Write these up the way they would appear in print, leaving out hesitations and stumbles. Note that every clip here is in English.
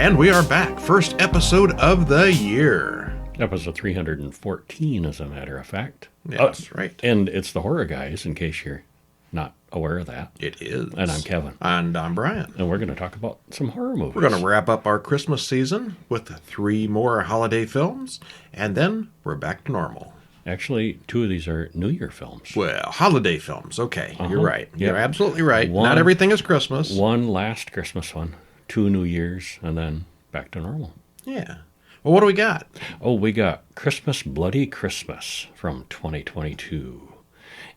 And we are back. First episode of the year. Episode 314, as a matter of fact. Yeah, that's right. And it's the Horror Guys, in case you're not aware of that. It is. And I'm Kevin. And I'm Brian. And we're going to talk about some horror movies. We're going to wrap up our Christmas season with 3 more holiday films, and then we're back to normal. Actually, 2 of these are New Year films. Well, holiday films. Okay, You're right. Yeah. You're absolutely right. Not everything is Christmas. 1 last Christmas one, 2 New Year's, and then back to normal. Yeah. Well, what do we got? Oh, we got Christmas Bloody Christmas from 2022.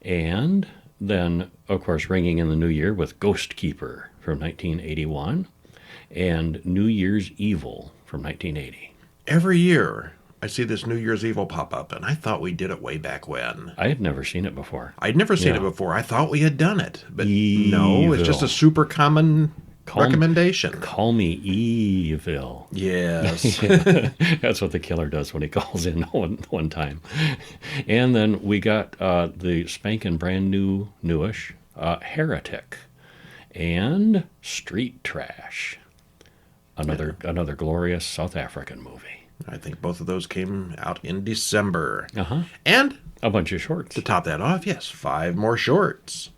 And then, of course, ringing in the new year with Ghostkeeper from 1981 and New Year's Evil from 1980. Every year, I see this New Year's Evil pop up, and I thought we did it way back when. I had never seen it before. I'd never seen it before. I thought we had done it. But Evil. no, it's just a super common recommendation. Call me Evil. Yes. That's what the killer does when he calls in one time. And then we got the spanking brand newish Heretic and Street Trash. Another glorious South African movie. I think both of those came out in December. Uh-huh. And a bunch of shorts. to top that off, yes, 5 more shorts.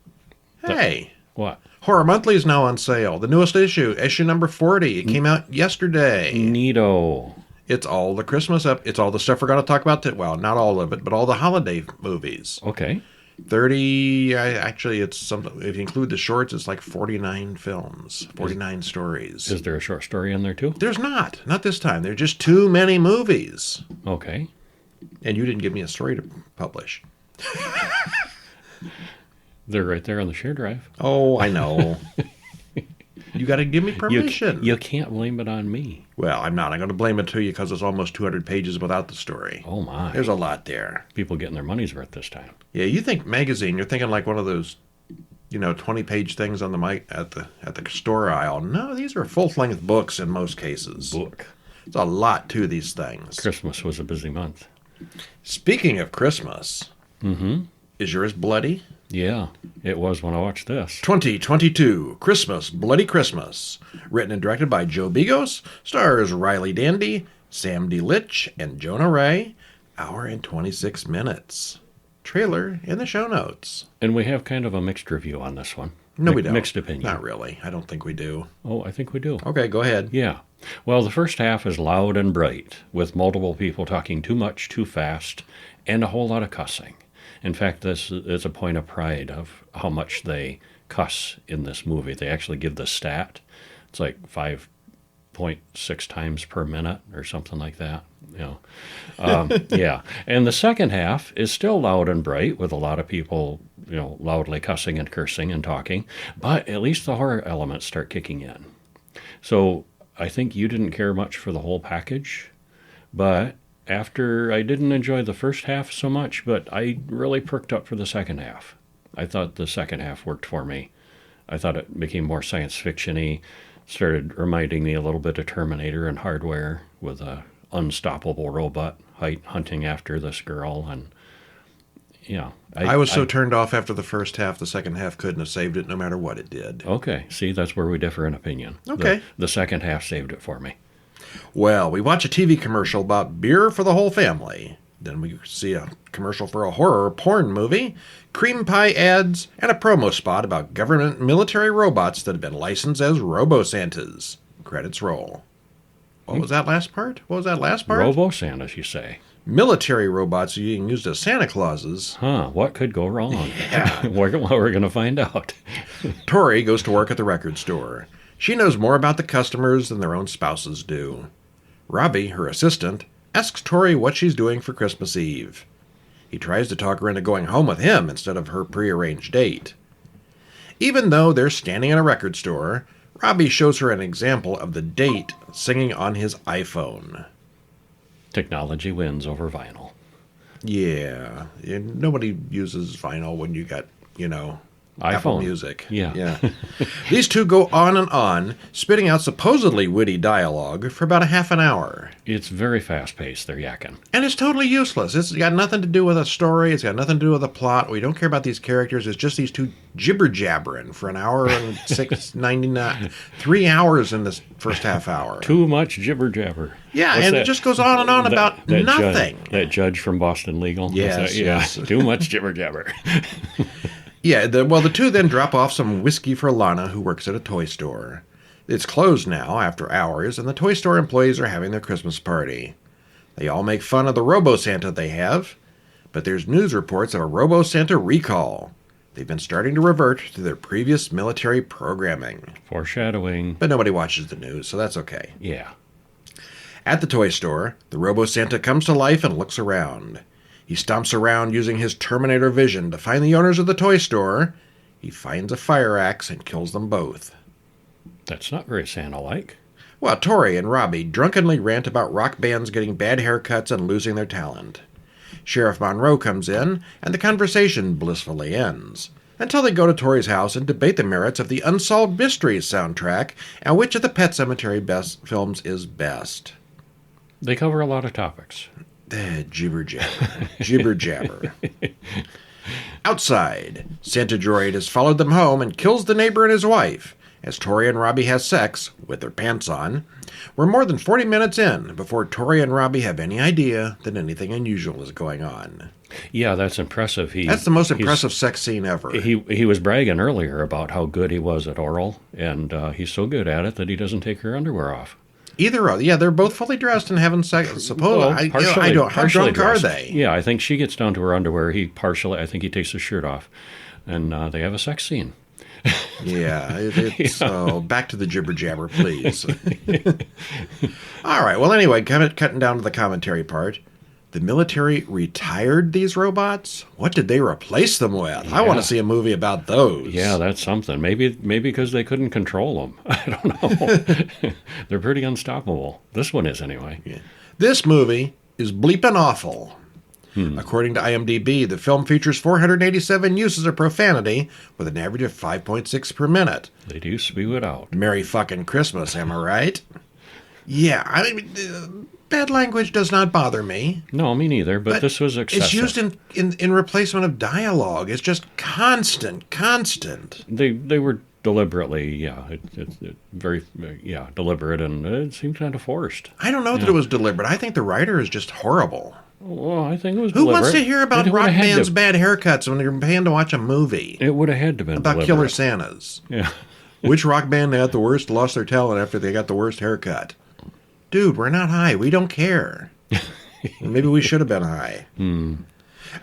Hey. What? Horror Monthly is now on sale. The newest issue number 40. It came out yesterday. Neato. It's all the Christmas it's all the stuff we're going to talk about. Well, not all of it, but all the holiday movies. Okay. 30, actually, it's something. If you include the shorts, it's like 49 films, 49 stories. Is there a short story in there too? There's not this time. There are just too many movies. Okay. And you didn't give me a story to publish. They're right there on the share drive. Oh, I know. You got to give me permission. You can't blame it on me. Well, I'm not. I'm going to blame it to you because it's almost 200 pages without the story. Oh, my. There's a lot there. People getting their money's worth this time. Yeah, you think magazine, you're thinking like one of those, 20-page things on the mic at the store aisle. No, these are full-length books in most cases. Book. It's a lot to these things. Christmas was a busy month. Speaking of Christmas, is yours bloody? Yeah, it was when I watched this. 2022, Christmas, Bloody Christmas. Written and directed by Joe Begos. Stars Riley Dandy, Sam D. Litch, and Jonah Ray. Hour and 26 minutes. Trailer in the show notes. And we have kind of a mixed review on this one. No, we don't. Mixed opinion. Not really. I don't think we do. Oh, I think we do. Okay, go ahead. Yeah. Well, the first half is loud and bright, with multiple people talking too much, too fast, and a whole lot of cussing. In fact, this is a point of pride of how much they cuss in this movie. They actually give the stat. It's like 5.6 times per minute or something like that. Yeah. And the second half is still loud and bright with a lot of people, loudly cussing and cursing and talking. But at least the horror elements start kicking in. So I think you didn't care much for the whole package, but after I didn't enjoy the first half so much, but I really perked up for the second half. I thought the second half worked for me. I thought it became more science fiction-y, started reminding me a little bit of Terminator and Hardware with a unstoppable robot hunting after this girl. And I was so turned off after the first half, the second half couldn't have saved it no matter what it did. Okay, see, that's where we differ in opinion. Okay. The second half saved it for me. Well, we watch a TV commercial about beer for the whole family. Then we see a commercial for a horror porn movie, cream pie ads, and a promo spot about government military robots that have been licensed as Robo-Santas. Credits roll. What was that last part? Robo-Santas, you say? Military robots are being used as Santa Clauses. Huh, what could go wrong? Yeah. We're going to find out. Tori goes to work at the record store. She knows more about the customers than their own spouses do. Robbie, her assistant, asks Tori what she's doing for Christmas Eve. He tries to talk her into going home with him instead of her prearranged date. Even though they're standing in a record store, Robbie shows her an example of the date singing on his iPhone. Technology wins over vinyl. Yeah, nobody uses vinyl when you got, Apple iPhone. Music. Yeah. These two go on, spitting out supposedly witty dialogue for about a half an hour. It's very fast-paced. They're yakking. And it's totally useless. It's got nothing to do with a story. It's got nothing to do with a plot. We don't care about these characters. It's just these two jibber-jabbering for an hour and 3 hours in this first half hour. Too much jibber-jabber. Yeah, What's and that? it just goes on and on about nothing. That judge from Boston Legal? Yes, yes. Too much jibber-jabber. Yeah, the two then drop off some whiskey for Lana, who works at a toy store. It's closed now after hours, and the toy store employees are having their Christmas party. They all make fun of the Robo-Santa they have, but there's news reports of a Robo-Santa recall. They've been starting to revert to their previous military programming. Foreshadowing. But nobody watches the news, so that's okay. Yeah. At the toy store, the Robo-Santa comes to life and looks around. He stomps around using his Terminator vision to find the owners of the toy store. He finds a fire axe and kills them both. That's not very Santa-like. Well, Tori and Robbie drunkenly rant about rock bands getting bad haircuts and losing their talent. Sheriff Monroe comes in, and the conversation blissfully ends, until they go to Tori's house and debate the merits of the Unsolved Mysteries soundtrack and which of the Pet Sematary films is best. They cover a lot of topics. Jibber-jabber. Jibber-jabber. Outside, Santa Droid has followed them home and kills the neighbor and his wife, as Tori and Robbie have sex, with their pants on. We're more than 40 minutes in before Tori and Robbie have any idea that anything unusual is going on. Yeah, that's impressive. That's the most impressive sex scene ever. He was bragging earlier about how good he was at oral, and he's so good at it that he doesn't take her underwear off. Either of them. Yeah, they're both fully dressed and having sex. Supposedly, how drunk are they? Yeah, I think she gets down to her underwear. I think he takes his shirt off, and they have a sex scene. So back to the jibber-jabber, please. All right, well, anyway, cutting down to the commentary part. The military retired these robots? What did they replace them with? Yeah. I want to see a movie about those. Yeah, that's something. Maybe because they couldn't control them. I don't know. They're pretty unstoppable. This one is, anyway. Yeah. This movie is bleeping awful. According to IMDb, the film features 487 uses of profanity with an average of 5.6 per minute. They do spew it out. Merry fucking Christmas, am I right? Yeah, I mean, bad language does not bother me. No, me neither, but this was excessive. It's used in replacement of dialogue. It's just constant. They were deliberately, very deliberate, and it seemed kind of forced. I don't know that it was deliberate. I think the writer is just horrible. Well, I think it was Who deliberate. wants to hear about rock bands' bad haircuts when you're paying to watch a movie? It would have had to have been about deliberate. Killer Santas. Yeah. Which rock band had the worst, lost their talent after they got the worst haircut? Dude, we're not high. We don't care. Maybe we should have been high.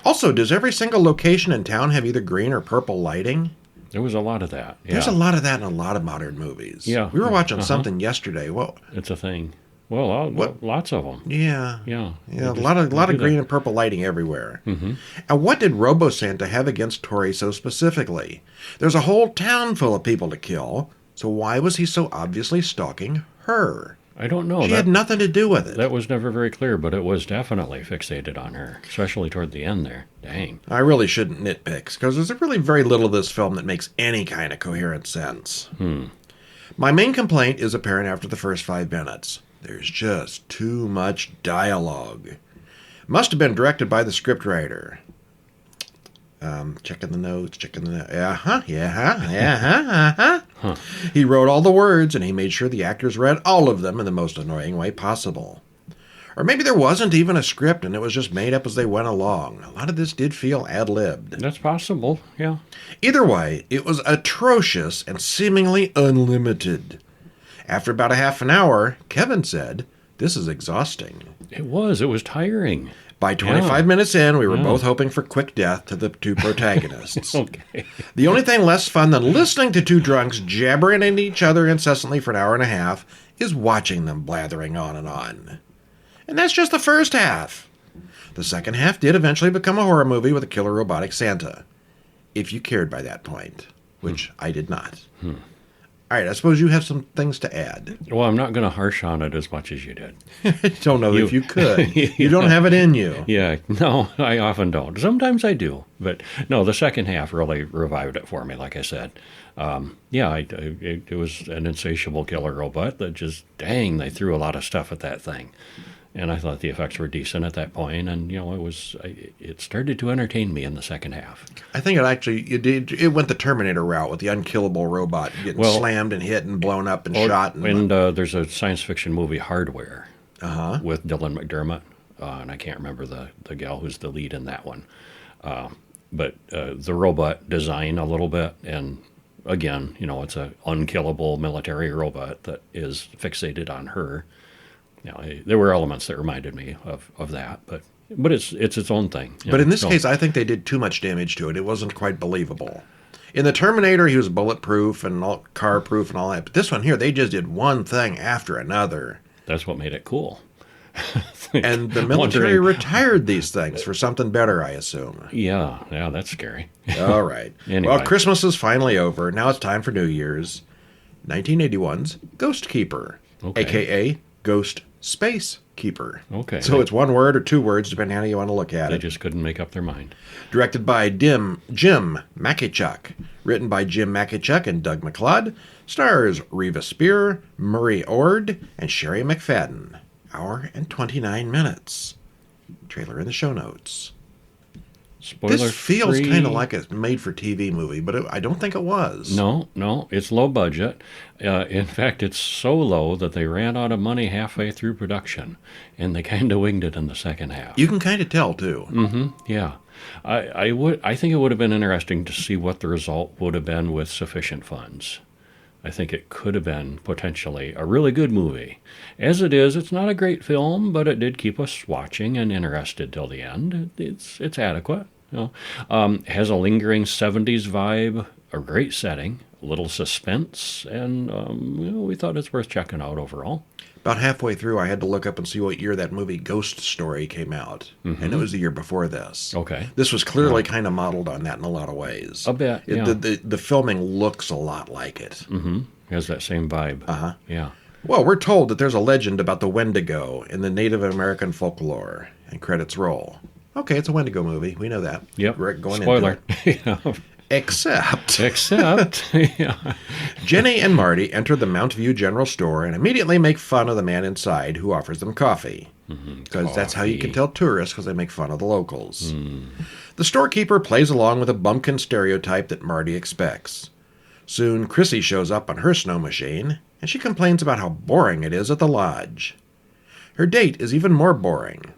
Also, does every single location in town have either green or purple lighting? There was a lot of that. Yeah. There's a lot of that in a lot of modern movies. Yeah. We were watching something yesterday. Well, it's a thing. Well, lots of them. Yeah. Yeah. Yeah, a lot of green and purple lighting everywhere. Mm-hmm. And what did Robo-Santa have against Tori so specifically? There's a whole town full of people to kill, so why was he so obviously stalking her? I don't know. She had nothing to do with it. That was never very clear, but it was definitely fixated on her, especially toward the end there. Dang. I really shouldn't nitpick, because there's really very little of this film that makes any kind of coherent sense. My main complaint is apparent after the first 5 minutes. There's just too much dialogue. Must have been directed by the scriptwriter. Checking the notes. He wrote all the words, and he made sure the actors read all of them in the most annoying way possible. Or maybe there wasn't even a script, and it was just made up as they went along. A lot of this did feel ad-libbed. That's possible, yeah. Either way, it was atrocious and seemingly unlimited. After about a half an hour, Kevin said, "This is exhausting." It was tiring. By 25 minutes in, we were both hoping for quick death to the two protagonists. Okay. The only thing less fun than listening to two drunks jabbering at each other incessantly for an hour and a half is watching them blathering on and on. And that's just the first half. The second half did eventually become a horror movie with a killer robotic Santa. If you cared by that point, which I did not. All right, I suppose you have some things to add. Well, I'm not going to harsh on it as much as you did. I don't know if you could. You don't have it in you. Yeah, no, I often don't. Sometimes I do. But no, the second half really revived it for me, like I said. It was an insatiable killer robot that just, dang, they threw a lot of stuff at that thing. And I thought the effects were decent at that point, and it started to entertain me in the second half. I think it went the Terminator route with the unkillable robot getting slammed and hit and blown up and shot. And there's a science fiction movie, Hardware, with Dylan McDermott, and I can't remember the gal who's the lead in that one. But the robot design a little bit, and again, it's an unkillable military robot that is fixated on her. There were elements that reminded me of that, but it's its own thing. But in this case, I think they did too much damage to it. It wasn't quite believable. In the Terminator, he was bulletproof and car-proof and all that. But this one here, they just did one thing after another. That's what made it cool. And the military retired these things for something better, I assume. Yeah, that's scary. All right. Anyway. Well, Christmas is finally over. Now it's time for New Year's. 1981's Ghostkeeper, a.k.a. Ghost Space Keeper. Okay. So it's one word or two words, depending on how you want to look at it. They just couldn't make up their mind. Directed by Jim Makichuk. Written by Jim Makichuk and Doug McLeod. Stars Reva Spear, Murray Ord, and Sherry McFadden. Hour and 29 minutes. Trailer in the show notes. This feels kind of like a made-for-TV movie, but I don't think it was. No, it's low budget. In fact, it's so low that they ran out of money halfway through production, and they kind of winged it in the second half. You can kind of tell, too. Mm-hmm, yeah. I think it would have been interesting to see what the result would have been with sufficient funds. I think it could have been potentially a really good movie. As it is, it's not a great film, but it did keep us watching and interested till the end. It's adequate. Has a lingering 70s vibe, a great setting, a little suspense, and we thought it's worth checking out overall. About halfway through, I had to look up and see what year that movie Ghost Story came out. Mm-hmm. And it was the year before this. Okay. This was clearly kind of modeled on that in a lot of ways. A bit, yeah. The filming looks a lot like it. Mm-hmm. It has that same vibe. Uh-huh. Yeah. Well, we're told that there's a legend about the Wendigo in the Native American folklore. And credits roll. Okay, it's a Wendigo movie. We know that. Yep. We're going Spoiler. Into it. Except, yeah. Jenny and Marty enter the Mount View General Store and immediately make fun of the man inside who offers them coffee. Because that's how you can tell tourists, because they make fun of the locals. The storekeeper plays along with a bumpkin stereotype that Marty expects. Soon, Chrissy shows up on her snow machine, and she complains about how boring it is at the lodge. Her date is even more boring.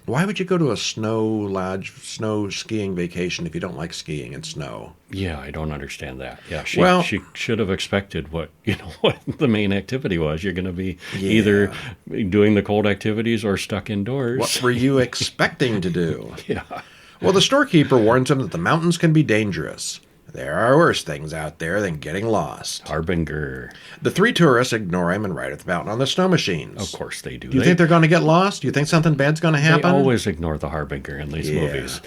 Why would you go to a snow lodge, snow skiing vacation if you don't like skiing in snow? Yeah, I don't understand that. Yeah, she should have expected what the main activity was. You're going to be either doing the cold activities or stuck indoors. What were you expecting to do? Yeah. Well, the storekeeper warns him that the mountains can be dangerous. There are worse things out there than getting lost. Harbinger. The three tourists ignore him and ride up the mountain on the snow machines. Of course they do. Do you think they're going to get lost? Do you think something bad's going to happen? They always ignore the Harbinger in these movies.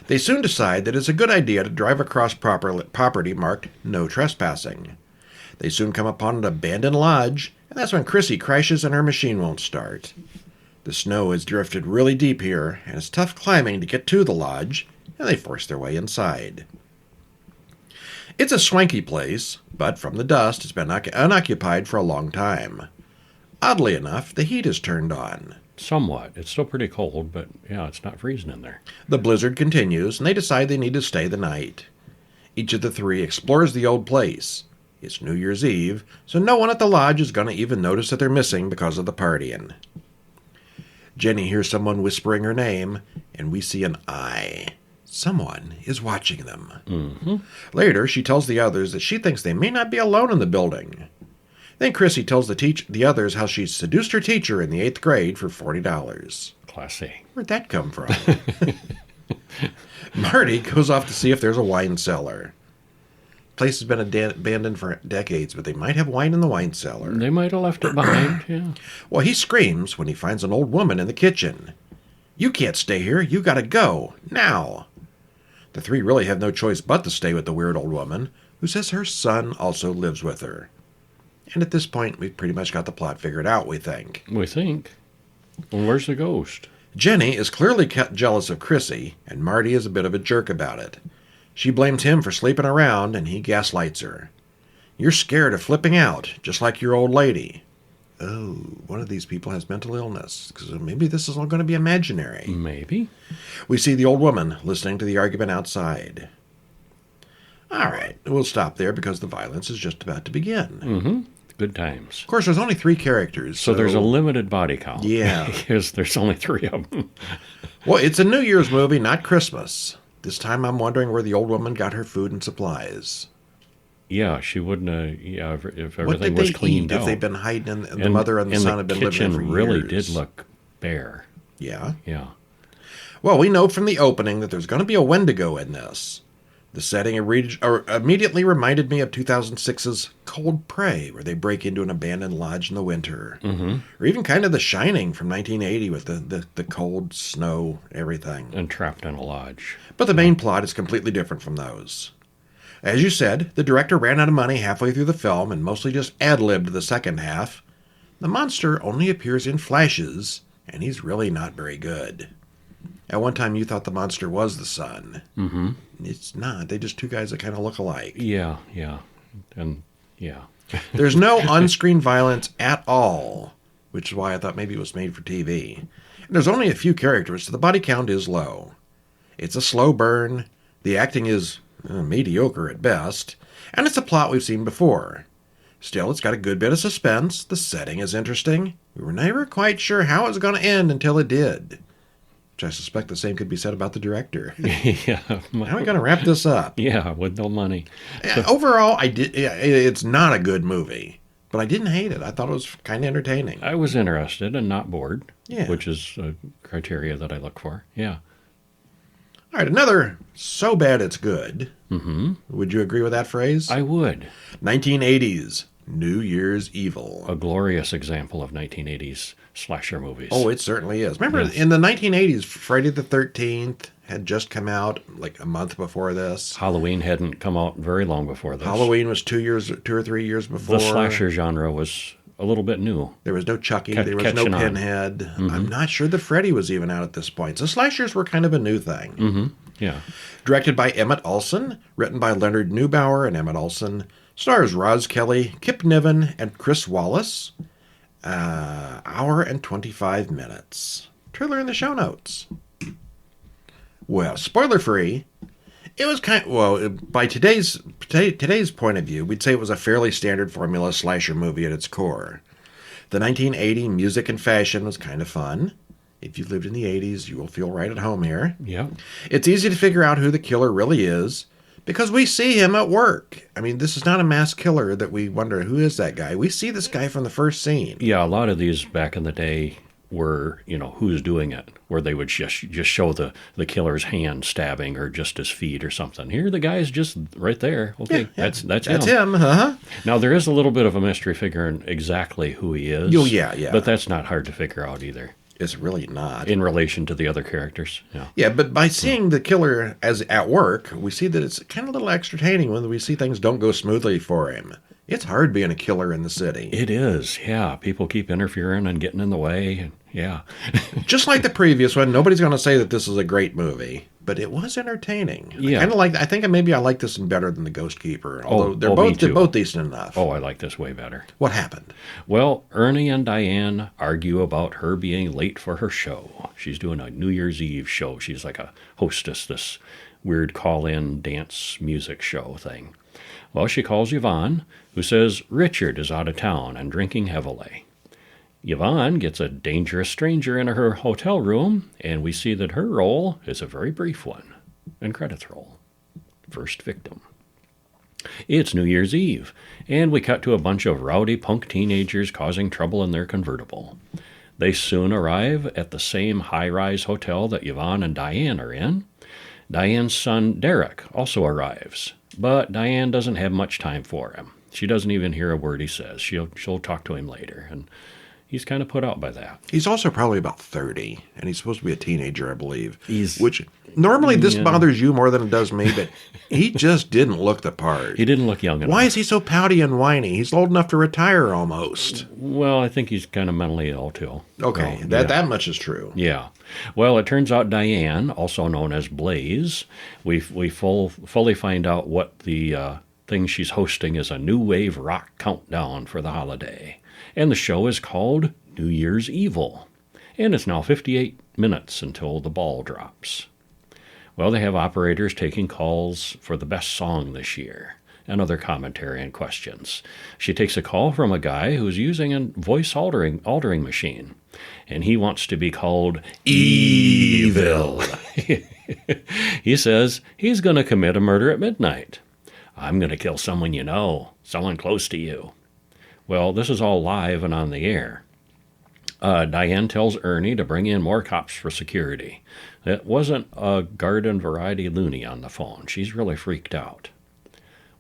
They soon decide that it's a good idea to drive across property marked no trespassing. They soon come upon an abandoned lodge, and that's when Chrissy crashes and her machine won't start. The snow has drifted really deep here, and it's tough climbing to get to the lodge, and they force their way inside. It's a swanky place, but from the dust, it's been unoccupied for a long time. Oddly enough, the heat is turned on. Somewhat. It's still pretty cold, but it's not freezing in there. The blizzard continues, and they decide they need to stay the night. Each of the three explores the old place. It's New Year's Eve, so no one at the lodge is going to even notice that they're missing because of the partying. Jenny hears someone whispering her name, and we see an eye. Someone is watching them. Mm-hmm. Later, she tells the others that she thinks they may not be alone in the building. Then Chrissy tells the others how she seduced her teacher in the 8th grade for $40. Classy. Where'd that come from? Marty goes off to see if there's a wine cellar. The place has been abandoned for decades, but they might have wine in the wine cellar. They might have left it behind, yeah. Well, he screams when he finds an old woman in the kitchen. You can't stay here. You gotta go. Now. The three really have no choice but to stay with the weird old woman, who says her son also lives with her. And at this point, we've pretty much got the plot figured out, we think. We think. Well, where's the ghost? Jenny is clearly jealous of Chrissy, and Marty is a bit of a jerk about it. She blames him for sleeping around, and he gaslights her. You're scared of flipping out, just like your old lady. Oh, one of these people has mental illness, because maybe this is all going to be imaginary. Maybe. We see the old woman listening to the argument outside. All right, we'll stop there because the violence is just about to begin. Mm-hmm. Good times. Of course, there's only 3 characters. So there's a limited body count. Yeah. Because there's only 3 of them. Well, it's a New Year's movie, not Christmas. This time I'm wondering where the old woman got her food and supplies. Yeah, she wouldn't have, if What everything did was they cleaned eat out. if they've been hiding and the mother and the son have been living there for years? The kitchen really did look bare. Yeah? Yeah. Well, we know from the opening that there's going to be a Wendigo in this. The setting immediately reminded me of 2006's Cold Prey, where they break into an abandoned lodge in the winter. Mm-hmm. Or even kind of The Shining from 1980 with the cold, snow, everything. And trapped in a lodge. But the main plot is completely different from those. As you said, the director ran out of money halfway through the film and mostly just ad-libbed the second half. The monster only appears in flashes, and he's really not very good. At one time, you thought the monster was the son. Mm-hmm. It's not. They're just 2 guys that kind of look alike. Yeah. And, yeah. There's no on-screen violence at all, which is why I thought maybe it was made for TV. And there's only a few characters, so the body count is low. It's a slow burn. The acting is mediocre at best, and it's a plot we've seen before. Still, it's got a good bit of suspense. The setting is interesting. We were never quite sure how it was going to end until it did. Which I suspect the same could be said about the director. Yeah. How are we going to wrap this up? Yeah, with no money. Overall, it's not a good movie, but I didn't hate it. I thought it was kind of entertaining. I was interested and not bored, Yeah. which is a criteria that I look for. Yeah. All right, another so bad it's good. Mm-hmm. Would you agree with that phrase? I would. 1980s, New Year's Evil. A glorious example of 1980s slasher movies. Oh, it certainly is. Remember, Yes. in the 1980s, Friday the 13th had just come out like a month before this. Halloween hadn't come out very long before this. Halloween was 2 or 3 years before. The slasher genre was a little bit new. There was no Chucky. There was no catching on. Pinhead. Mm-hmm. I'm not sure that Freddy was even out at this point. So slashers were kind of a new thing. Mm-hmm. Yeah. Directed by Emmett Olson, written by Leonard Neubauer and Emmett Olson, stars Roz Kelly, Kip Niven, and Chris Wallace. Hour and 25 minutes. Trailer in the show notes. Well, spoiler free. It was by today's point of view, we'd say it was a fairly standard formula slasher movie at its core. The 1980 music and fashion was kind of fun. If you lived in the 80s, you will feel right at home here. Yeah. It's easy to figure out who the killer really is because we see him at work. I mean, this is not a mass killer that we wonder, who is that guy? We see this guy from the first scene. Yeah, a lot of these back in the day were, who's doing it, where they would just show the killer's hand stabbing or just his feet or something. Here, the guy's just right there. Okay, Yeah, that's That's him, huh? Now, there is a little bit of a mystery figuring exactly who he is. Oh, yeah. But that's not hard to figure out either. It's really not. In relation to the other characters. Yeah. Yeah, but by seeing the killer as at work, we see that it's kind of a little entertaining when we see things don't go smoothly for him. It's hard being a killer in the city. It is, yeah. People keep interfering and getting in the way. And yeah. Just like the previous one, nobody's going to say that this is a great movie, but it was entertaining. Yeah. I think maybe I like this one better than the Ghostkeeper, although they're me too. both decent enough. Oh, I like this way better. What happened? Well, Ernie and Diane argue about her being late for her show. She's doing a New Year's Eve show. She's like a hostess, this weird call-in dance music show thing. Well, she calls Yvonne, who says Richard is out of town and drinking heavily. Yvonne gets a dangerous stranger in her hotel room, and we see that her role is a very brief one. And credits roll. First victim. It's New Year's Eve, and we cut to a bunch of rowdy punk teenagers causing trouble in their convertible. They soon arrive at the same high-rise hotel that Yvonne and Diane are in. Diane's son, Derek, also arrives, but Diane doesn't have much time for him. She doesn't even hear a word he says. She'll talk to him later, and he's kind of put out by that. He's also probably about 30, and he's supposed to be a teenager, I believe. Which, normally this Yeah. bothers you more than it does me, but he just didn't look the part. He didn't look young enough. Why is he so pouty and whiny? He's old enough to retire almost. Well, I think he's kind of mentally ill, too. Okay, So, that much is true. Yeah. Well, it turns out Diane, also known as Blaze, we fully find out what the thing she's hosting is a new wave rock countdown for the holiday. And the show is called New Year's Evil. And it's now 58 minutes until the ball drops. Well, they have operators taking calls for the best song this year and other commentary and questions. She takes a call from a guy who's using a voice altering machine, and he wants to be called Evil. He says he's going to commit a murder at midnight. I'm going to kill someone you know, someone close to you. Well, this is all live and on the air. Diane tells Ernie to bring in more cops for security. It wasn't a garden variety loony on the phone. She's really freaked out.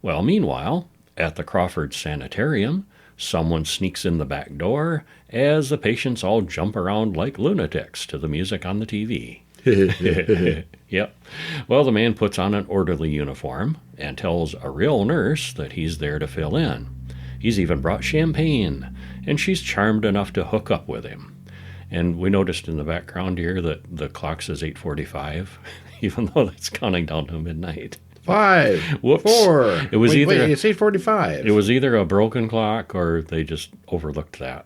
Well, meanwhile, at the Crawford Sanitarium, someone sneaks in the back door as the patients all jump around like lunatics to the music on the TV. Yep. Well, the man puts on an orderly uniform and tells a real nurse that he's there to fill in. He's even brought champagne, and she's charmed enough to hook up with him. And we noticed in the background here that the clock says 8:45, even though that's counting down to midnight. 5, Whoops. 4. It was wait, either it's 8:45. It was either a broken clock or they just overlooked that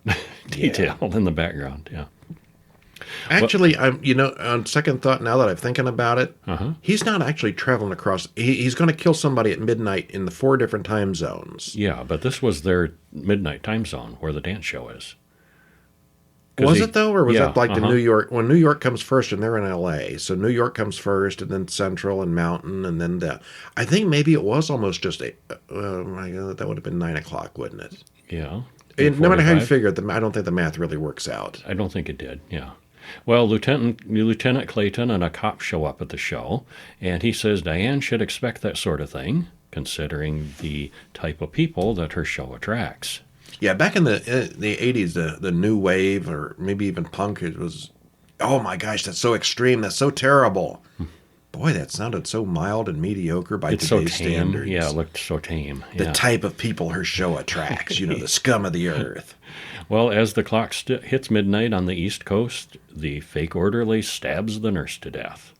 detail in the background. Yeah. Actually, on second thought, now that I'm thinking about it, Uh-huh. he's not actually traveling across. He's going to kill somebody at midnight in the 4 different time zones. Yeah, but this was their midnight time zone where the dance show is. 'Cause Was it though, or was yeah, that like the uh-huh. New York? When New York comes first, and they're in L.A., so New York comes first, and then Central and Mountain, and then I think maybe it was almost just my God, that would have been 9 o'clock, wouldn't it? Yeah. And no matter how you 8:45? figure it, I don't think the math really works out. I don't think it did, yeah. Well, Lieutenant Clayton and a cop show up at the show, and he says Diane should expect that sort of thing, considering the type of people that her show attracts. Yeah, back in the 80s, the new wave, or maybe even punk, it was, oh my gosh, that's so extreme, that's so terrible. Boy, that sounded so mild and mediocre by It's so today's tame. standards. Yeah, it looked so tame. The Yeah. type of people her show attracts, the scum of the earth. Well, as the clock hits midnight on the East Coast, the fake orderly stabs the nurse to death.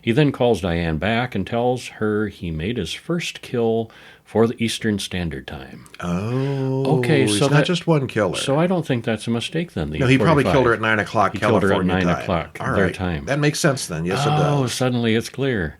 He then calls Diane back and tells her he made his first kill for the Eastern Standard Time. Oh, Okay, it's so not just one killer. So I don't think that's a mistake then. No, he probably 45. killed her at 9 o'clock He killed her California at 9 time. o'clock All their right. time. That makes sense then. Yes, it Oh, does. suddenly it's clear.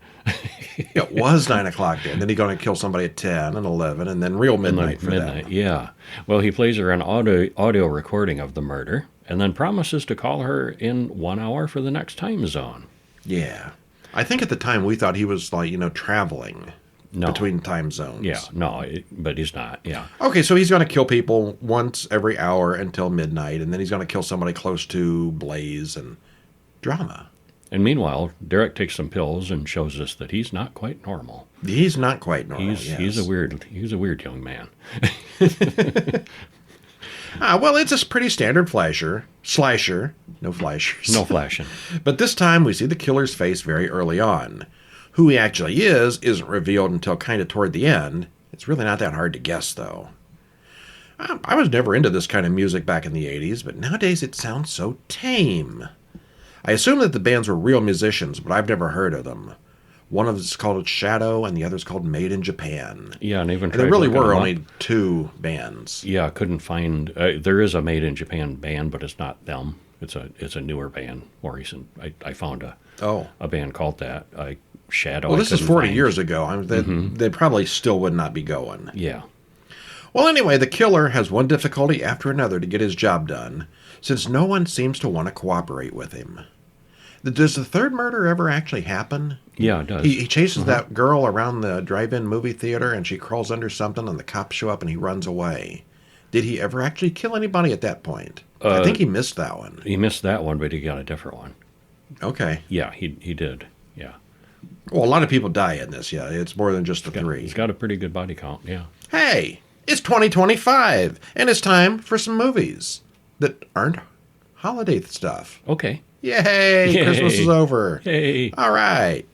It was 9 o'clock then. Then he's going to kill somebody at 10 and 11, and then real midnight for Midnight, them. yeah. Well, he plays her an audio recording of the murder and then promises to call her in 1 hour for the next time zone. Yeah. I think at the time we thought he was traveling No. between time zones. Yeah, no, but he's not, yeah. Okay, so he's going to kill people once every hour until midnight, and then he's going to kill somebody close to Blaze and drama. And meanwhile, Derek takes some pills and shows us that he's not quite normal. He's not quite normal. He's a weird young man. Well, it's a pretty standard slasher. No flashers. No flashing. But this time we see the killer's face very early on. Who he actually isn't revealed until kind of toward the end. It's really not that hard to guess, though. I was never into this kind of music back in the 80s, but nowadays it sounds so tame. I assume that the bands were real musicians, but I've never heard of them. One of them is called Shadow, and the other is called Made in Japan. Yeah, and even And there really looking were them only up. 2 bands. Yeah, couldn't find. There is a Made in Japan band, but it's not them. It's a newer band, more recent. I found a band called that. Shadow. Well, I this is couldn't 40 find. years ago. They probably still would not be going. Yeah. Well, anyway, the killer has one difficulty after another to get his job done, since no one seems to want to cooperate with him. Does the third murder ever actually happen? Yeah, it does. He chases that girl around the drive-in movie theater, and she crawls under something, and the cops show up, and he runs away. Did he ever actually kill anybody at that point? I think he missed that one. He missed that one, but he got a different one. Okay. Yeah, he did. Yeah. Well, a lot of people die in this, yeah. It's more than just the 3. He's got a pretty good body count, yeah. Hey, it's 2025, and it's time for some movies. that aren't holiday stuff. Okay. Yay! Yay. Christmas is over. Hey. All right.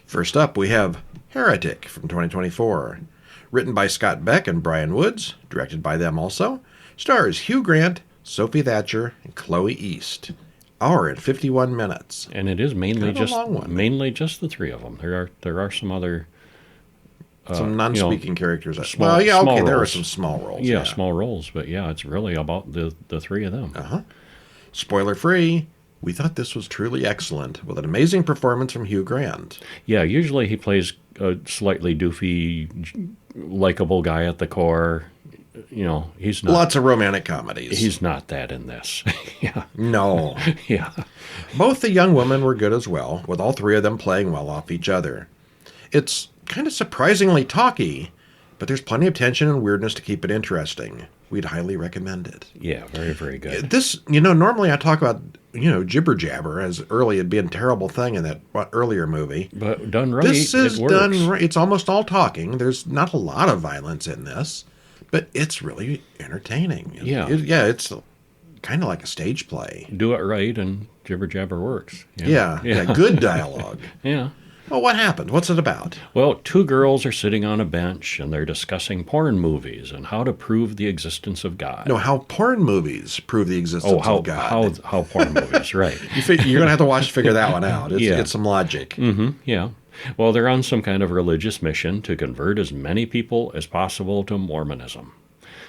First up, we have Heretic from 2024. Written by Scott Beck and Brian Woods, directed by them also. Stars Hugh Grant, Sophie Thatcher, and Chloe East. Hour and 51 minutes. And it is mainly Kind of a long one. mainly just the three of them. There are some other Some non-speaking characters. small There are roles. some small roles. Yeah, small roles, but yeah, it's really about the three of them. Spoiler free. We thought this was truly excellent, with an amazing performance from Hugh Grant. Yeah, usually he plays a slightly doofy, likable guy at the core. He's not. Lots of romantic comedies. He's not that in this. Yeah. No. Yeah. Both the young women were good as well, with all three of them playing well off each other. It's kind of surprisingly talky, but there's plenty of tension and weirdness to keep it interesting. We'd highly recommend it. Yeah, very, very good. This, normally I talk about, jibber jabber as early it'd be a terrible thing in that earlier movie. But done right, This is it works. done right. It's almost all talking. There's not a lot of violence in this, but it's really entertaining. Yeah. It's kind of like a stage play. Do it right, and jibber jabber works. Yeah. Good dialogue. Yeah. Well, what happened? What's it about? Well, two girls are sitting on a bench, and they're discussing porn movies and how to prove the existence of God. No, how porn movies prove the existence how of God. how porn movies, right? You're going to have to watch to figure that one out. Yeah. It's some logic. Yeah. Well, they're on some kind of religious mission to convert as many people as possible to Mormonism.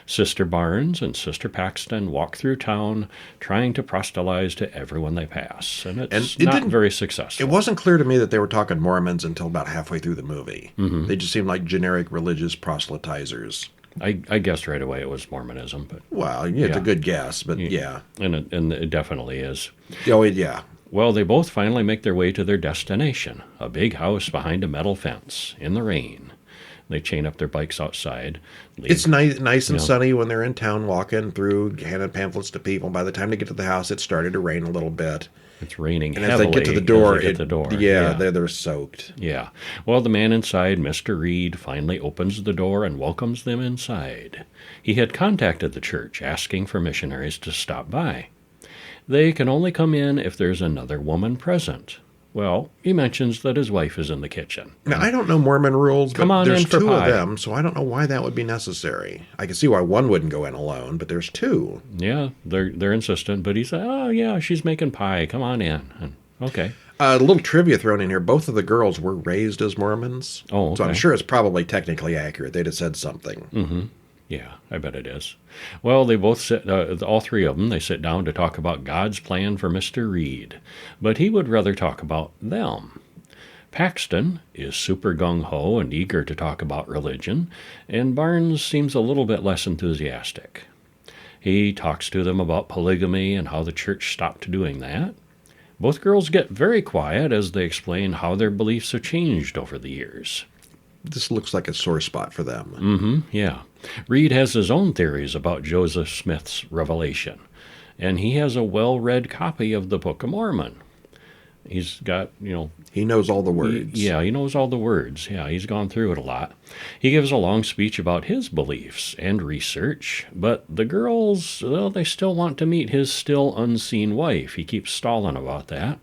Sister Barnes and Sister Paxton walk through town trying to proselytize to everyone they pass, and it's not very successful. It wasn't clear to me that they were talking Mormons until about halfway through the movie. Mm-hmm. They just seemed like generic religious proselytizers. I guessed right away it was Mormonism, but Well, yeah, it's a good guess, but yeah. and it definitely is. Oh, yeah. Well, they both finally make their way to their destination, a big house behind a metal fence, in the rain. They chain up their bikes outside. It's nice and sunny when they're in town walking through, handing pamphlets to people. By the time they get to the house, it started to rain a little bit. It's raining And heavily. as they get to the door, Yeah. they're soaked. Yeah. Well, the man inside, Mr. Reed, finally opens the door and welcomes them inside. He had contacted the church, asking for missionaries to stop by. They can only come in if there's another woman present. Well, he mentions that his wife is in the kitchen. Now, I don't know Mormon rules, Come but on there's in for two pie. of them, so I don't know why that would be necessary. I can see why one wouldn't go in alone, but there's two. Yeah, they're insistent, but he said, "Oh yeah, she's making pie. Come on in." And, okay. A little trivia thrown in here. Both of the girls were raised as Mormons. Oh, okay. So I'm sure it's probably technically accurate. They'd have said something. Mm-hmm. Yeah, I bet it is. Well, they both sit, all three of them, they sit down to talk about God's plan for Mr. Reed, but he would rather talk about them. Paxton is super gung-ho and eager to talk about religion, and Barnes seems a little bit less enthusiastic. He talks to them about polygamy and how the church stopped doing that. Both girls get very quiet as they explain how their beliefs have changed over the years. This looks like a sore spot for them. Mm-hmm, yeah. Reed has his own theories about Joseph Smith's revelation, and he has a well-read copy of the Book of Mormon. He's got, He knows all the words. he knows all the words. Yeah, he's gone through it a lot. He gives a long speech about his beliefs and research, but the girls, well, they still want to meet his still unseen wife. He keeps stalling about that.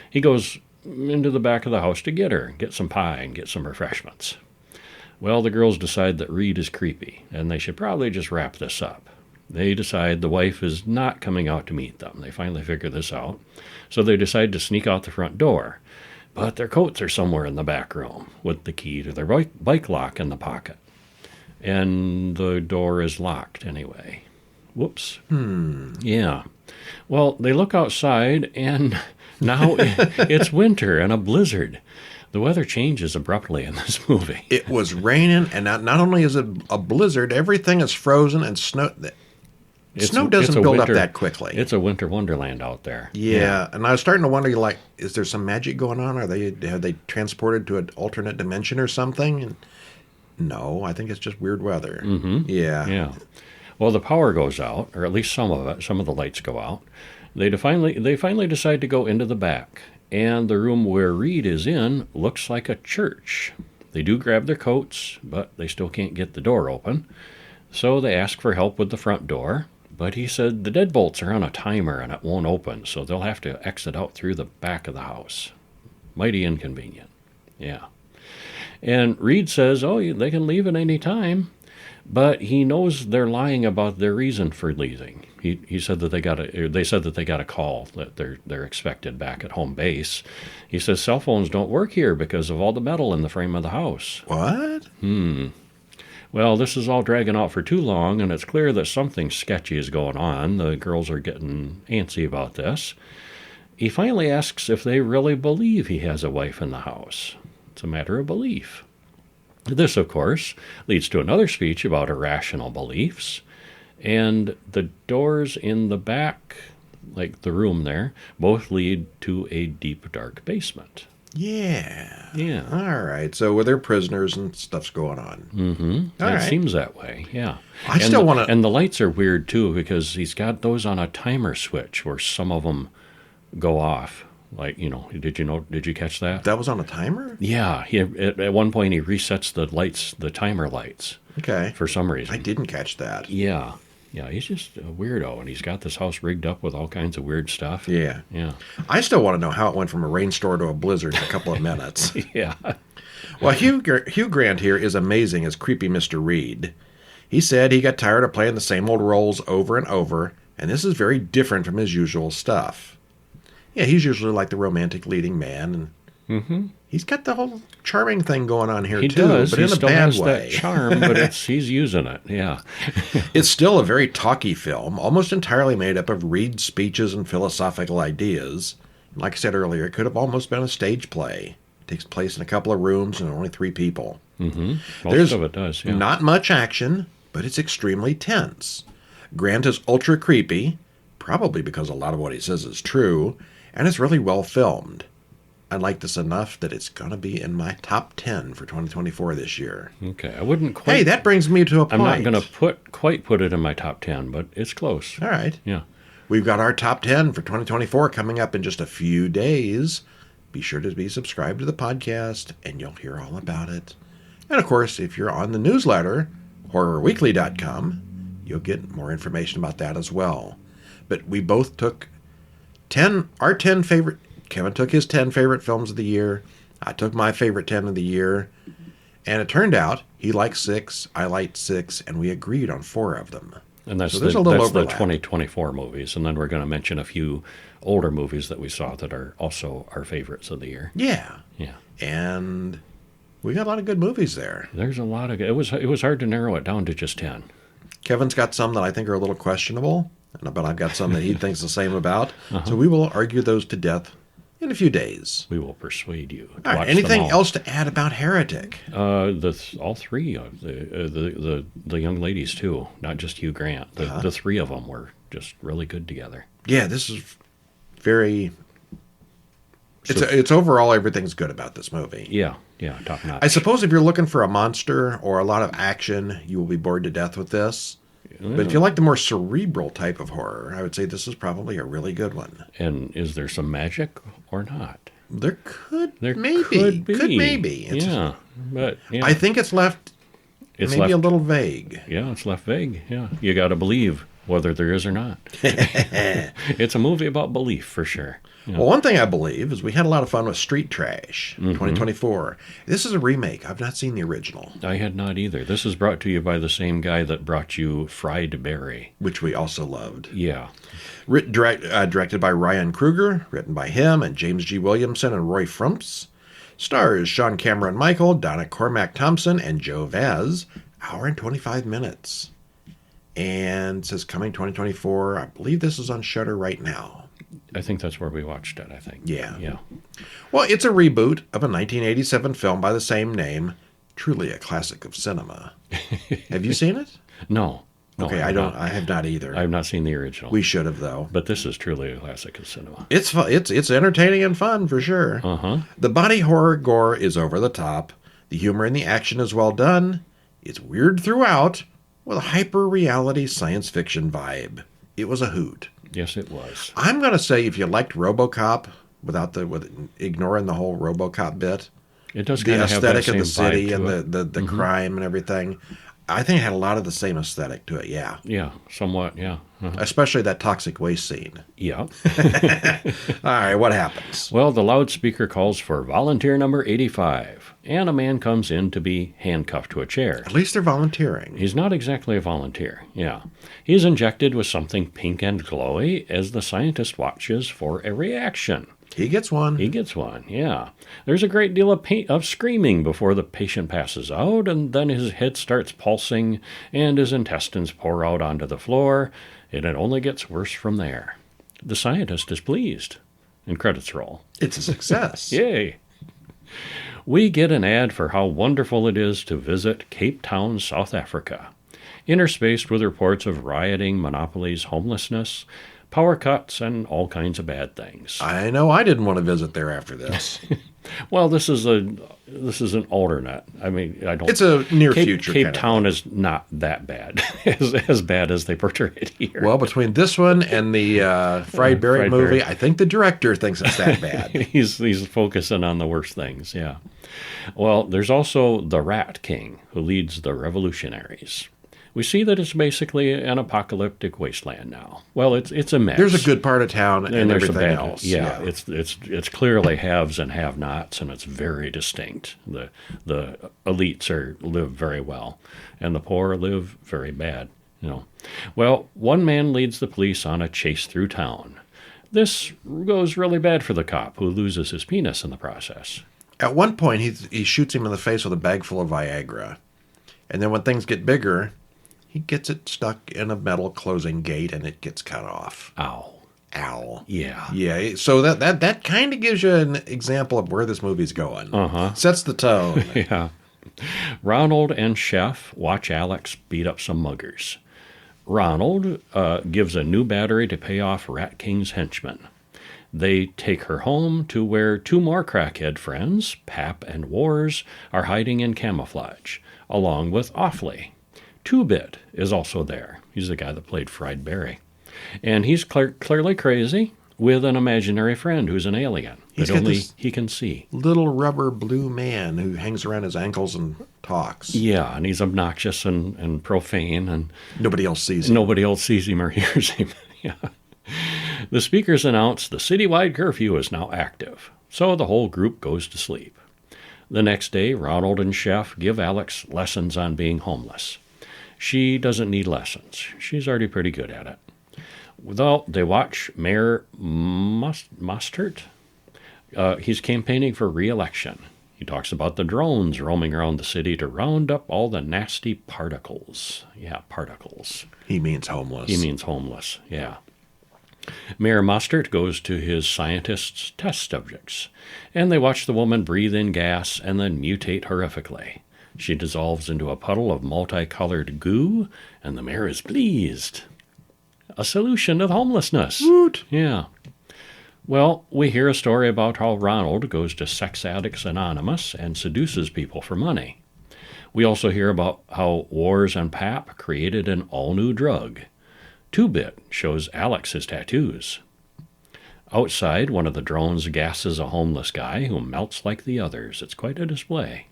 He goes into the back of the house to get some pie and get some refreshments. Well, the girls decide that Reed is creepy, and they should probably just wrap this up. They decide the wife is not coming out to meet them. They finally figure this out. So they decide to sneak out the front door. But their coats are somewhere in the back room, with the key to their bike lock in the pocket. And the door is locked anyway. Whoops. Yeah. Well, they look outside, and now it's winter and a blizzard. The weather changes abruptly in this movie. It was raining, and not only is it a blizzard, everything is frozen and snow. Snow doesn't build up that quickly. It's a winter wonderland out there. Yeah, and I was starting to wonder, is there some magic going on? Have they transported to an alternate dimension or something? And no, I think it's just weird weather. Mm-hmm. Yeah. Well, the power goes out, or at least some of it. Some of the lights go out. They finally decide to go into the back, and the room where Reed is in looks like a church. They do grab their coats, but they still can't get the door open. So they ask for help with the front door, But he said the deadbolts are on a timer and it won't open, so they'll have to exit out through the back of the house. Mighty inconvenient. Yeah. And Reed says, they can leave at any time, but he knows they're lying about their reason for leaving. He said that they said that they got a call that they're expected back at home base. He says cell phones don't work here because of all the metal in the frame of the house. What? Well, this is all dragging out for too long, and it's clear that something sketchy is going on. The girls are getting antsy about this. He finally asks if they really believe he has a wife in the house. It's a matter of belief. This, of course, leads to another speech about irrational beliefs. And the doors in the back, like the room there, both lead to a deep, dark basement. Yeah. Yeah. All right. So they're prisoners and stuff's going on. Mm-hmm. It seems that way, yeah. I still want to... And the lights are weird, too, because he's got those on a timer switch where some of them go off. Like, did you catch that? That was on a timer? Yeah. At one point, he resets the timer lights. Okay. For some reason. I didn't catch that. Yeah. Yeah, he's just a weirdo, and he's got this house rigged up with all kinds of weird stuff. Yeah. Yeah. I still want to know how it went from a rainstorm to a blizzard in a couple of minutes. Yeah. Well, Hugh Grant here is amazing as creepy Mr. Reed. He said he got tired of playing the same old roles over and over, and this is very different from his usual stuff. Yeah, he's usually like the romantic leading man, and he's got the whole charming thing going on here, he too, does. but He in a still bad has way. that charm, but he's using it, yeah. It's still a very talky film, almost entirely made up of Reed's speeches and philosophical ideas. And like I said earlier, it could have almost been a stage play. It takes place in a couple of rooms and only 3 people. Most of it does, yeah. Not much action, but it's extremely tense. Grant is ultra creepy, probably because a lot of what he says is true, and it's really well filmed. I like this enough that it's going to be in my top 10 for 2024 this year. Okay, I wouldn't quite... Hey, that brings me to a point. I'm not going to quite put it in my top 10, but it's close. All right. Yeah. We've got our top 10 for 2024 coming up in just a few days. Be sure to be subscribed to the podcast, and you'll hear all about it. And, of course, if you're on the newsletter, horrorweekly.com, you'll get more information about that as well. But we both took our 10 favorite... Kevin took his 10 favorite films of the year. I took my favorite 10 of the year. And it turned out he liked 6, I liked 6, and we agreed on 4 of them. And that's, so the 2024 movies. And then we're going to mention a few older movies that we saw that are also our favorites of the year. Yeah. Yeah. And we got a lot of good movies there. There's a lot of... It was hard to narrow it down to just 10. Kevin's got some that I think are a little questionable, but I've got some that he thinks the same about. So we will argue those to death in a few days. We will persuade you. All right, anything else to add about Heretic? All 3 of the young ladies too, not just Hugh Grant. The 3 of them were just really good together. Yeah, this is very... It's overall everything's good about this movie. Yeah, top notch. I suppose if you're looking for a monster or a lot of action, you will be bored to death with this. But if you like the more cerebral type of horror, I would say this is probably a really good one. And is there some magic or not? There could Could maybe. But I think it's left a little vague. Yeah, it's left vague. Yeah, you got to believe whether there is or not. It's a movie about belief for sure. Yeah. Well, one thing I believe is we had a lot of fun with Street Trash 2024. This is a remake. I've not seen the original. I had not either. This is brought to you by the same guy that brought you Fried Berry, which we also loved. Yeah. Directed by Ryan Kruger, written by him and James G. Williamson and Roy Frumps. Stars Sean Cameron Michael, Donna Cormack Thompson, and Joe Vaz. Hour and 25 minutes. And it says coming 2024. I believe this is on Shudder right now. I think that's where we watched it, I think. Yeah. Well, it's a reboot of a 1987 film by the same name. Truly a classic of cinema. Have you seen it? No. Okay, I have not either. I have not seen the original. We should have, though. But this is truly a classic of cinema. It's entertaining and fun, for sure. The body horror gore is over the top. The humor and the action is well done. It's weird throughout, with a hyper-reality science fiction vibe. It was a hoot. Yes, it was. I'm going to say if you liked RoboCop, with ignoring the whole RoboCop bit, it does the kind of have that aesthetic of the same city vibe and the crime and everything, I think it had a lot of the same aesthetic to it, yeah. Yeah, somewhat, yeah. Especially that toxic waste scene. Yeah. All right, what happens? Well, the loudspeaker calls for volunteer number 85, and a man comes in to be handcuffed to a chair. At least they're volunteering. He's not exactly a volunteer, yeah. He's injected with something pink and glowy as the scientist watches for a reaction. He gets one. He gets one, yeah. There's a great deal of screaming before the patient passes out, and then his head starts pulsing, and his intestines pour out onto the floor, and it only gets worse from there. The scientist is pleased, and credits roll. It's a success. Yay! We get an ad for how wonderful it is to visit Cape Town, South Africa, interspaced with reports of rioting, monopolies, homelessness, power cuts, and all kinds of bad things. I know I didn't want to visit there after this. Well, this is an alternate. I mean, I don't. It's a near future. Cape Town is not that bad, as bad as they portray it here. Well, between this one and the Fried Berry movie, I think the director thinks it's that bad. He's focusing on the worst things. Yeah. Well, there's also the Rat King, who leads the revolutionaries. We see that it's basically an apocalyptic wasteland now. Well, it's a mess. There's a good part of town and there's everything a bad, else. Yeah, it's clearly haves and have-nots, and it's very distinct. The elites live very well, and the poor live very bad. Well, one man leads the police on a chase through town. This goes really bad for the cop, who loses his penis in the process. At one point, he shoots him in the face with a bag full of Viagra, and then when things get bigger, he gets it stuck in a metal closing gate, and it gets cut off. Ow. Yeah. Yeah, so that kind of gives you an example of where this movie's going. Uh-huh. Sets the tone. Yeah. Ronald and Chef watch Alex beat up some muggers. Ronald gives a new battery to pay off Rat King's henchmen. They take her home to where two more crackhead friends, Pap and Wars, are hiding in camouflage, along with Offley. Two-Bit is also there. He's the guy that played Fried Berry. And he's clearly crazy with an imaginary friend who's an alien that only he can see. Little rubber blue man who hangs around his ankles and talks. Yeah, and he's obnoxious and profane. And nobody else sees him. Nobody else sees him or hears him. Yeah. The speakers announce the citywide curfew is now active, so the whole group goes to sleep. The next day, Ronald and Chef give Alex lessons on being homeless. She doesn't need lessons. She's already pretty good at it. Well, they watch Mayor Mostert. He's campaigning for re-election. He talks about the drones roaming around the city to round up all the nasty particles. Yeah, particles. He means homeless. He means homeless, yeah. Mayor Mostert goes to his scientists' test subjects, and they watch the woman breathe in gas and then mutate horrifically. She dissolves into a puddle of multicolored goo, and the mayor is pleased. A solution to homelessness. Woot! Yeah. Well, we hear a story about how Ronald goes to Sex Addicts Anonymous and seduces people for money. We also hear about how Wars and Pap created an all-new drug. Two-Bit shows Alex his tattoos. Outside, one of the drones gasses a homeless guy who melts like the others. It's quite a display.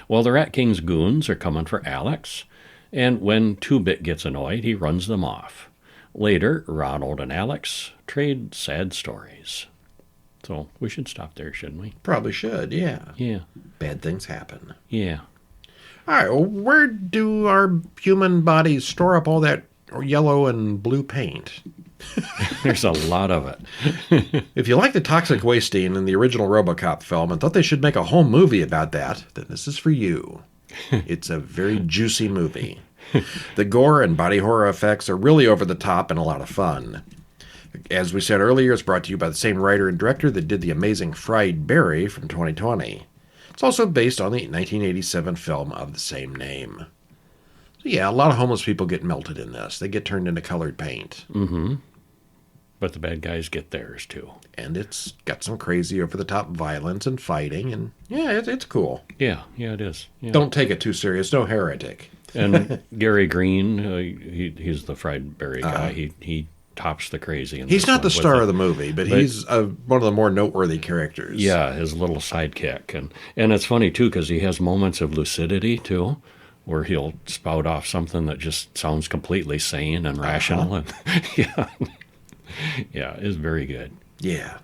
Well, the Rat King's goons are coming for Alex, and when Two-Bit gets annoyed, he runs them off. Later, Ronald and Alex trade sad stories. So we should stop there, shouldn't we? Probably should, yeah. Yeah. Bad things happen. Yeah. All right, well, where do our human bodies store up all that yellow and blue paint? There's a lot of it. If you like the toxic waste scene in the original RoboCop film and thought they should make a whole movie about that, then this is for you. It's a very juicy movie. The gore and body horror effects are really over the top and a lot of fun. As we said earlier, it's brought to you by the same writer and director that did the amazing Fried Berry from 2020. It's also based on the 1987 film of the same name. So yeah, a lot of homeless people get melted in this. They get turned into colored paint. Mm-hmm. But the bad guys get theirs, too. And it's got some crazy over-the-top violence and fighting, and yeah, it's cool. Yeah, it is. Yeah. Don't take it too serious. No Heretic. And Gary Green, he's the Fried Berry guy. He tops the crazy. He's not the star of the movie, but he's one of the more noteworthy characters. Yeah, his little sidekick. And it's funny, too, because he has moments of lucidity, too. where he'll spout off something that just sounds completely sane and rational. And yeah, yeah, it's very good. Yeah.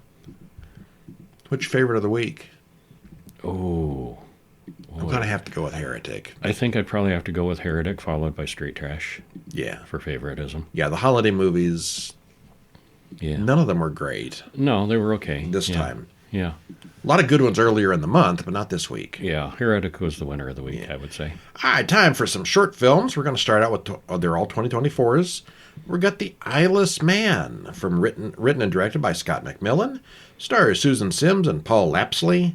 What's your favorite of the week? Oh, I'm going to have to go with Heretic. I think I'd probably have to go with Heretic, followed by Straight Trash. Yeah. For favoritism. Yeah, the holiday movies, Yeah. none of them were great. No, they were okay. This time. Yeah. A lot of good ones earlier in the month, but not this week. Yeah, Heretic was the winner of the week, I would say. All right, time for some short films. We're going to start out with, they're all 2024s. We got The Eyeless Man, written and directed by Scott McMillan. Stars Susan Sims and Paul Lapsley.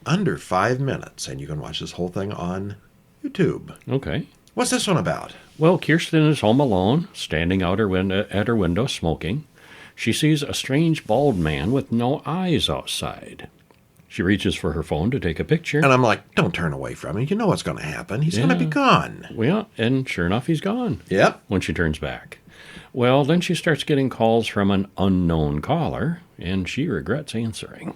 Under 5 minutes, and you can watch this whole thing on YouTube. Okay. What's this one about? Well, Kirsten is home alone, standing out at her window smoking. She sees a strange bald man with no eyes outside. She reaches for her phone to take a picture. And I'm like, don't turn away from him. You know what's going to happen. He's going to be gone. Well, and sure enough, he's gone. Yep. When she turns back. Well, then she starts getting calls from an unknown caller, and she regrets answering.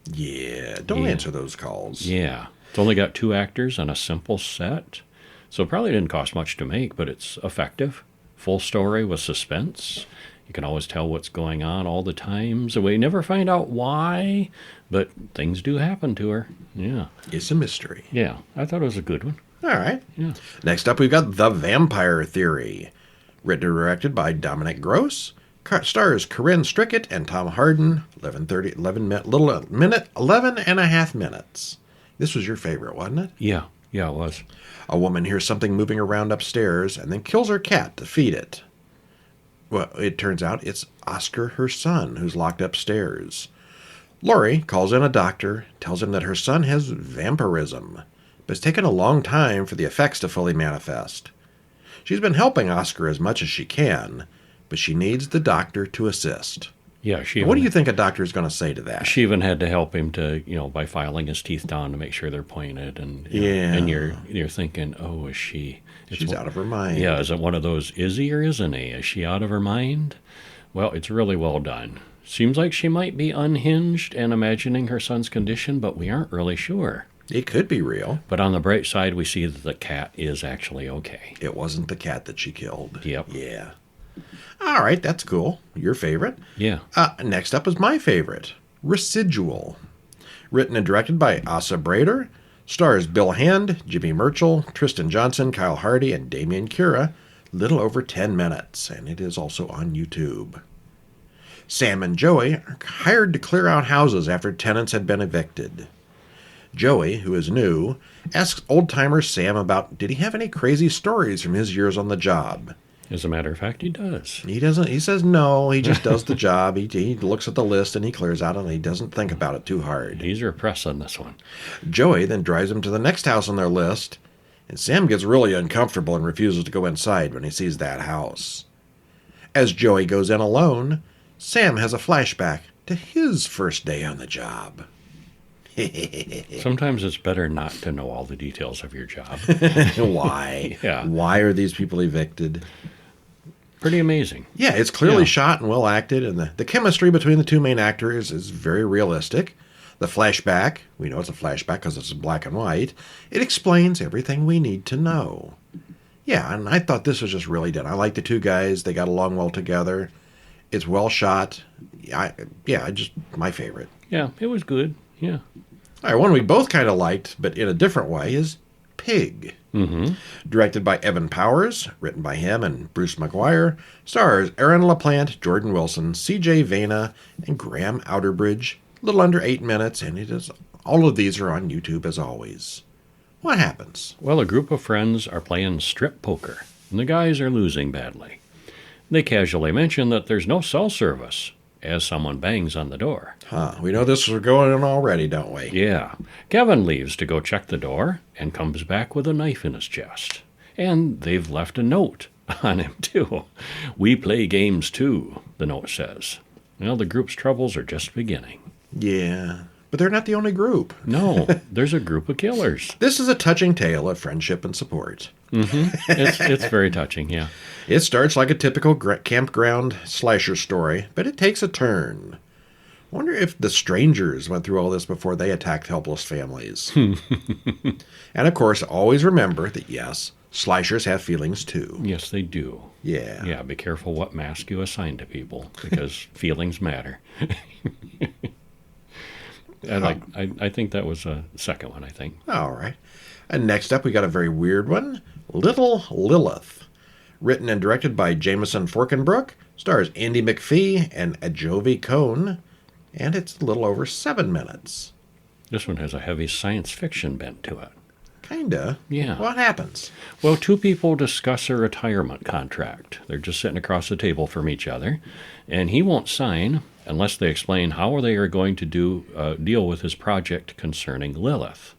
Yeah, don't answer those calls. Yeah. It's only got 2 actors on a simple set, so it probably didn't cost much to make, but it's effective. Full story with suspense. You can always tell what's going on all the time, so we never find out why, but things do happen to her. Yeah. It's a mystery. Yeah, I thought it was a good one. All right. Yeah. Next up, we've got The Vampire Theory. Written and directed by Dominic Gross. Stars Corinne Strickett and Tom Harden. 11 and a half minutes. This was your favorite, wasn't it? Yeah, it was. A woman hears something moving around upstairs and then kills her cat to feed it. Well, it turns out it's Oscar, her son, who's locked upstairs. Lori calls in a doctor, tells him that her son has vampirism, but it's taken a long time for the effects to fully manifest. She's been helping Oscar as much as she can, but she needs the doctor to assist. Yeah, What do you think a doctor is going to say to that? She even had to help him to, by filing his teeth down to make sure they're pointed, and Yeah. and you're thinking, oh, is she? She's out of her mind. Yeah, is it one of those? Is he or isn't he? Is she out of her mind? Well, it's really well done. Seems like she might be unhinged and imagining her son's condition, but we aren't really sure. It could be real. But on the bright side, we see that the cat is actually okay. It wasn't the cat that she killed. Yep. Yeah. All right, that's cool. Your favorite. Yeah. Next up is my favorite, Residual. Written and directed by Asa Brader. Stars Bill Hand, Jimmy Merchel, Tristan Johnson, Kyle Hardy, and Damian Cura. Little over 10 minutes, and it is also on YouTube. Sam and Joey are hired to clear out houses after tenants had been evicted. Joey, who is new, asks old-timer Sam about did he have any crazy stories from his years on the job. As a matter of fact, he does. He doesn't. He says no. He just does the job. He looks at the list and he clears out and he doesn't think about it too hard. He's repressed on this one. Joey then drives him to the next house on their list, and Sam gets really uncomfortable and refuses to go inside when he sees that house. As Joey goes in alone, Sam has a flashback to his first day on the job. Sometimes it's better not to know all the details of your job. Why? Yeah. Why are these people evicted? Pretty amazing. Yeah, it's clearly shot and well acted, and the chemistry between the two main actors is very realistic. The flashback, we know it's a flashback because it's in black and white, it explains everything we need to know. Yeah, and I thought this was just really done. I like the two guys. They got along well together. It's well shot. Just my favorite. Yeah, it was good. Yeah. All right, one we both kind of liked, but in a different way, is Pig. Mm-hmm. Directed by Evan Powers, written by him and Bruce McGuire, stars Aaron LaPlante, Jordan Wilson, C.J. Vena, and Graham Outerbridge. A little under 8 minutes, and all of these are on YouTube as always. What happens? Well, a group of friends are playing strip poker, and the guys are losing badly. They casually mention that there's no cell service, as someone bangs on the door. We know this is going on already, don't we? Yeah. Kevin leaves to go check the door and comes back with a knife in his chest. And they've left a note on him, too. We play games, too, the note says. Well, the group's troubles are just beginning. Yeah, but they're not the only group. No, there's a group of killers. This is a touching tale of friendship and support. Mm-hmm. It's very touching, yeah. It starts like a typical campground slasher story, but it takes a turn. wonder if the strangers went through all this before they attacked helpless families. And of course, always remember that, yes, slashers have feelings too. Yes, they do. Yeah. Yeah, be careful what mask you assign to people, because feelings matter. I think that was a second one, I think. All right. And next up, we got a very weird one, Little Lilith. Written and directed by Jameson Forkenbrook, stars Andy McPhee and Ajovi Cohn, and it's a little over 7 minutes. This one has a heavy science fiction bent to it. Kinda. Yeah. What happens? Well, two people discuss a retirement contract. They're just sitting across the table from each other, and he won't sign unless they explain how they are going to deal with his project concerning Lilith,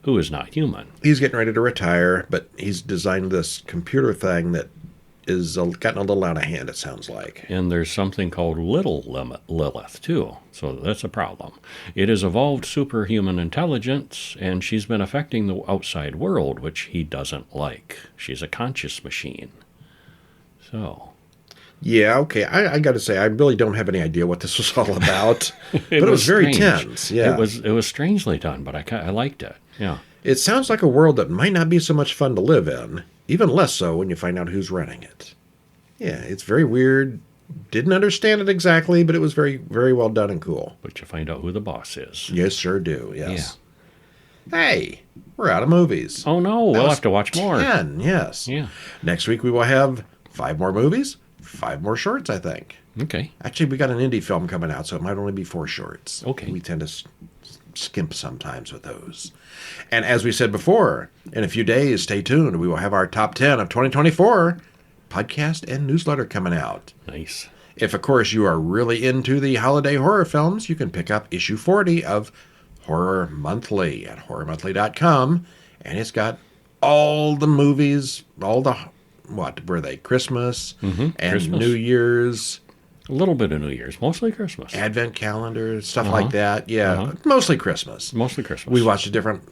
who is not human. He's getting ready to retire, but he's designed this computer thing that is gotten a little out of hand, it sounds like. And there's something called Little Lilith, too, so that's a problem. It has evolved superhuman intelligence, and she's been affecting the outside world, which he doesn't like. She's a conscious machine. So... Yeah, okay. I got to say, I really don't have any idea what this was all about. But it was very strange. tense. Yeah, it was strangely done, but I liked it. Yeah. It sounds like a world that might not be so much fun to live in, even less so when you find out who's running it. Yeah, it's very weird. Didn't understand it exactly, but it was very, very well done and cool. But you find out who the boss is. Yes, sure do. Yes. Yeah. Hey, we're out of movies. Oh no, we'll have to watch more. 10, yes. Yeah. Next week we will have 5 more movies, 5 more shorts, I think. Okay. Actually, we got an indie film coming out, so it might only be 4 shorts. Okay. We tend to skimp sometimes with those. And as we said before, in a few days, stay tuned. We will have our top 10 of 2024 podcast and newsletter coming out. Nice. If, of course, you are really into the holiday horror films, you can pick up issue 40 of Horror Monthly at horrormonthly.com. And it's got all the movies, all the, what were they, Christmas and Christmas. New Year's. A little bit of New Year's, mostly Christmas. Advent calendar, stuff like that. Yeah, mostly Christmas. Mostly Christmas. We watch a different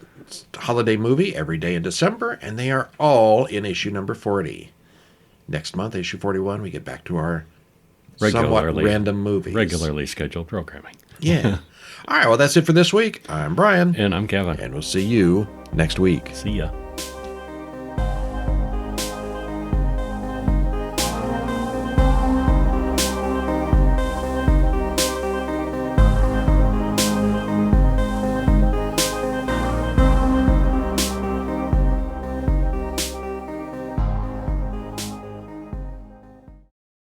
holiday movie every day in December, and they are all in issue number 40. Next month, issue 41, we get back to our somewhat random movies. Regularly scheduled programming. Yeah. All right, well, that's it for this week. I'm Brian. And I'm Kevin. And we'll see you next week. See ya.